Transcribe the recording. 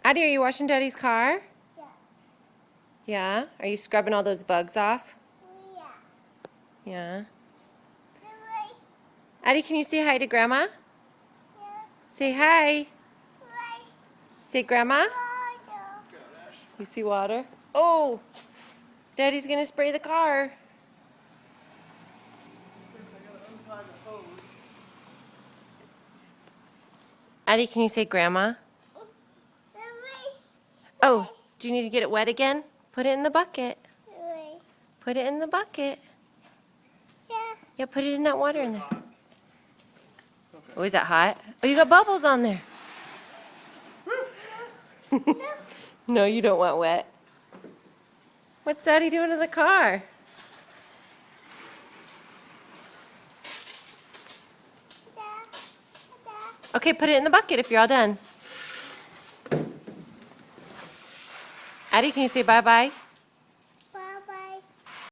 Addie, are you washing Daddy's car? Yeah. Yeah? Are you scrubbing all those bugs off? Yeah. Yeah. Right. Addie, can you say hi to Grandma? Yeah. Say hi. Right. Say Grandma. Water. You see water? Oh! Daddy's gonna spray the car. Addie, can you say Grandma? Right. Oh, do you need to get it wet again? Put it in the bucket. Right. Put it in the bucket. Yeah. Yeah, put it in that water in there. Oh, is that hot? Oh, you got bubbles on there. No, you don't want wet. What's Daddy doing to the car? Okay, put it in the bucket if you're all done. Addie, can you say bye-bye?